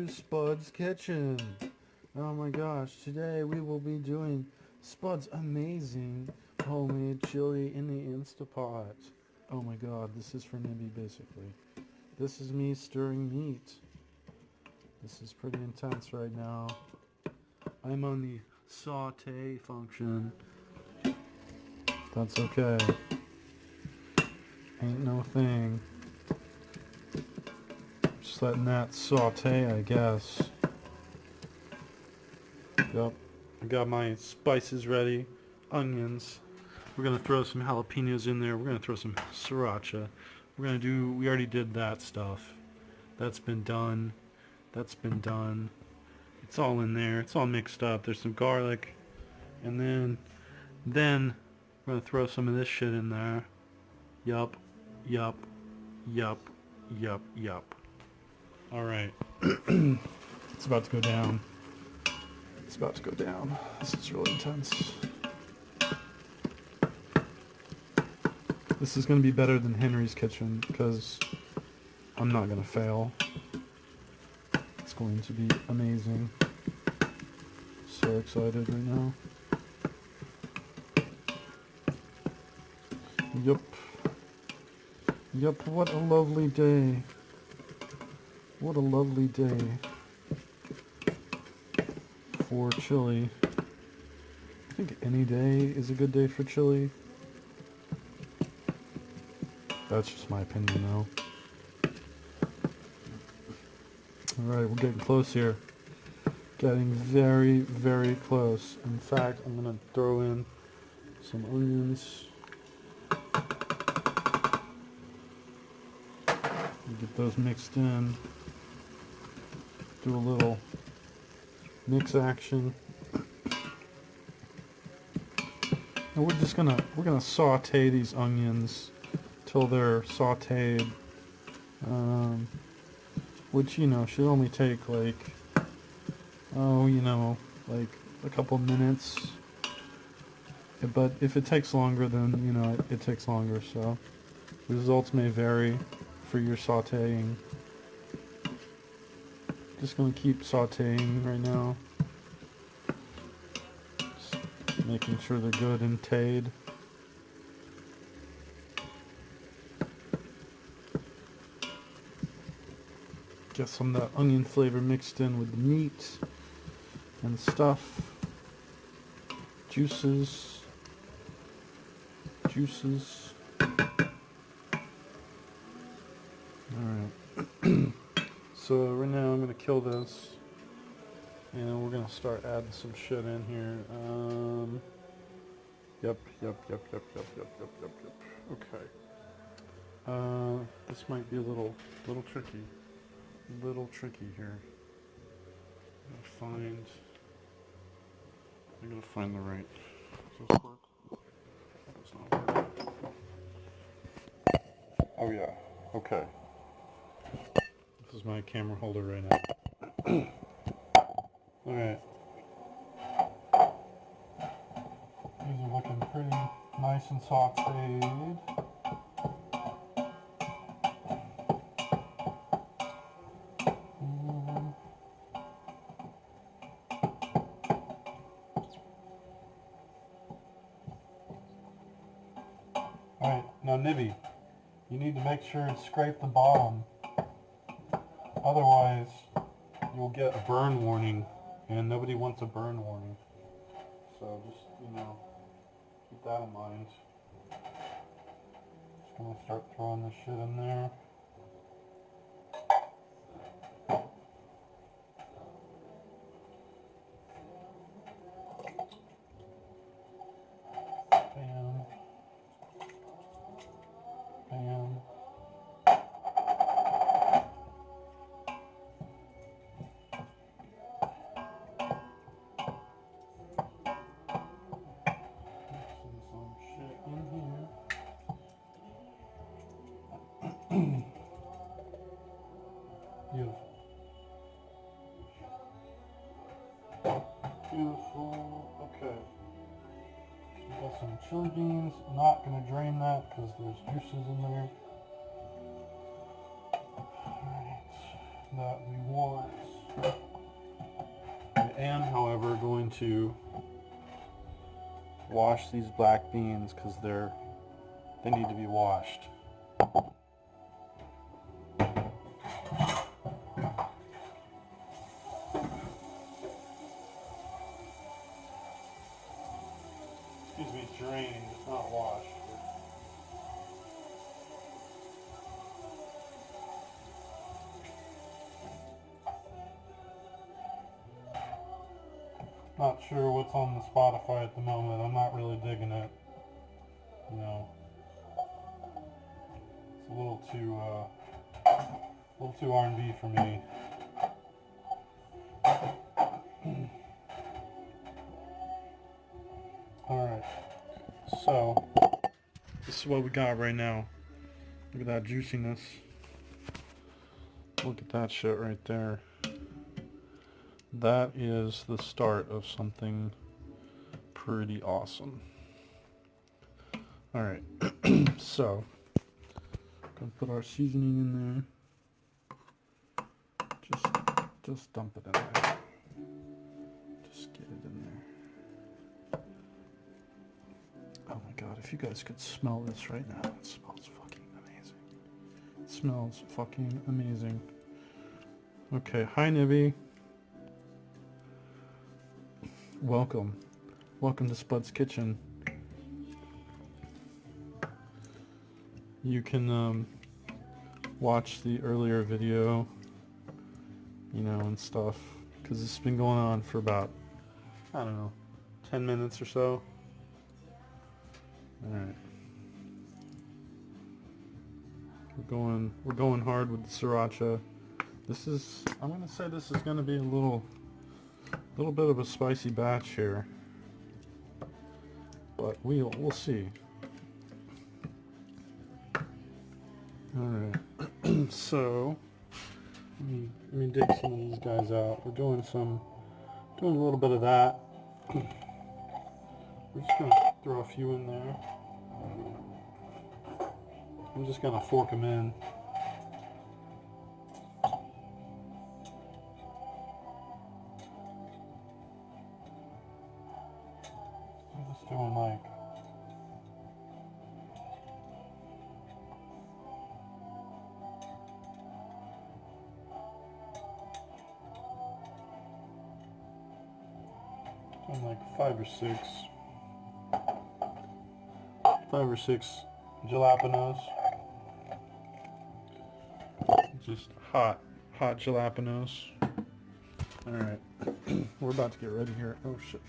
Spud's Kitchen. Oh my gosh, today we will be doing Spud's amazing homemade chili in the Instapot. Oh my god, this is for Nibby basically. This is me stirring meat. This is pretty intense right now. I'm on the saute function. That's okay. Ain't no thing. Just letting that saute, I guess. Yep. I got my spices ready. Onions. We're going to throw some jalapenos in there. We're going to throw some sriracha. We already did that stuff. That's been done. That's been done. It's all in there. It's all mixed up. There's some garlic. And then we're going to throw some of this shit in there. Yup. Yup. Yup. Yup. Yup. Alright. It's about to go down. It's about to go down. This is really intense. This is going to be better than Henry's kitchen because I'm not going to fail. It's going to be amazing. So excited right now. Yup. Yup, what a lovely day. What a lovely day for chili. I think any day is a good day for chili. That's just my opinion though. Alright, we're getting close here. Getting very, very close. In fact, I'm going to throw in some onions. Get those mixed in. Do a little mix action. And we're gonna saute these onions till they're sauteed. Which should only take like like a couple minutes. But if it takes longer, then it takes longer. So results may vary for your sauteing. Just gonna keep sauteing right now. Just making sure they're good and tade. Get some of that onion flavor mixed in with the meat and stuff. Juices. Alright. So right now I'm going to kill this. And we're going to start adding some shit in here. Yep. Okay. This might be a little tricky. Little tricky here. I'm gonna find the right. Does this work? It's not working. Oh yeah. Okay. This is my camera holder right now. Alright. These are looking pretty nice and sauteed. Alright, now Nibby, you need to make sure it's scrape the bottom. Otherwise, you'll get a burn warning, and nobody wants a burn warning. So just, keep that in mind. Just gonna start throwing this shit in there. Bam. Bam. Some shit in here. Beautiful. Beautiful. Okay. We got some chili beans. Not going to drain that because there's juices in there. Alright. That we want. going to wash these black beans because they need to be washed. Excuse me, drained, not washed. Not sure what's on the Spotify at the moment. I'm not really digging it. You know, it's a little too R&B for me. All right, so this is what we got right now. Look at that juiciness. Look at that shit right there. That is the start of something pretty awesome. Alright, so gonna put our seasoning in there. Just dump it in there. Just get it in there. Oh my god, if you guys could smell this right now, it smells fucking amazing. It smells fucking amazing. Okay, hi Nibby. Welcome to Spud's Kitchen. You can watch the earlier video, you know, and stuff, because it's been going on for about, I don't know, 10 minutes or so. Alright. We're going hard with the sriracha. I'm gonna say this is gonna be a little bit of a spicy batch here, but we'll see. All right, so let me dig some of these guys out. We're doing a little bit of that. We're just gonna throw a few in there. I'm just gonna fork them in. Doing like five or six jalapenos. Just hot jalapenos. All right, we're about to get ready here. Oh shit.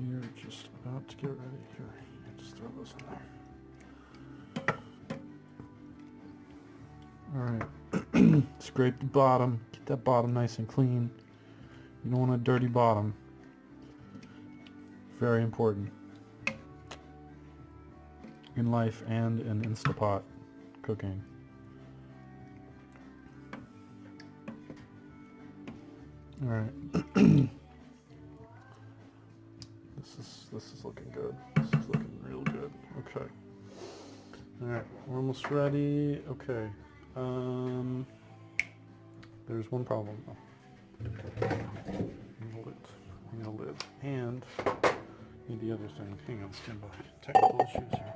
You're just about to get ready here. Just throw those in there. Alright. Scrape the bottom. Get that bottom nice and clean. You don't want a dirty bottom. Very important. In life and in Instapot cooking. Alright. This is looking good. This is looking real good. Okay. Alright, we're almost ready. Okay. There's one problem though. Need a lid. And need the other thing. Hang on, stand by. Technical issues here.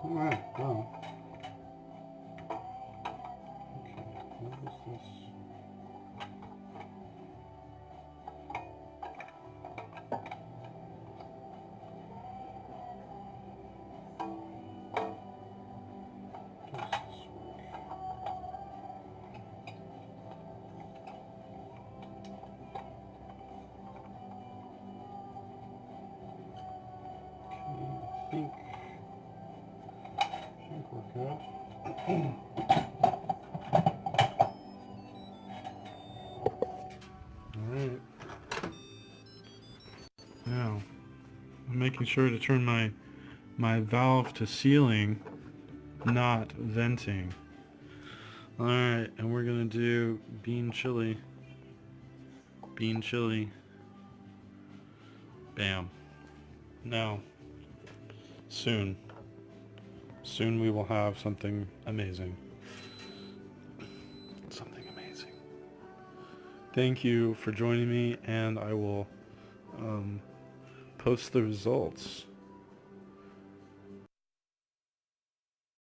Alright, done. What is this? Does this work? Okay, I think we're good. Alright. Now, I'm making sure to turn my valve to sealing, not venting. Alright, and we're gonna do bean chili. Bean chili. Bam. Now, soon soon we will have something amazing. Something amazing. Thank you for joining me, and I will post the results.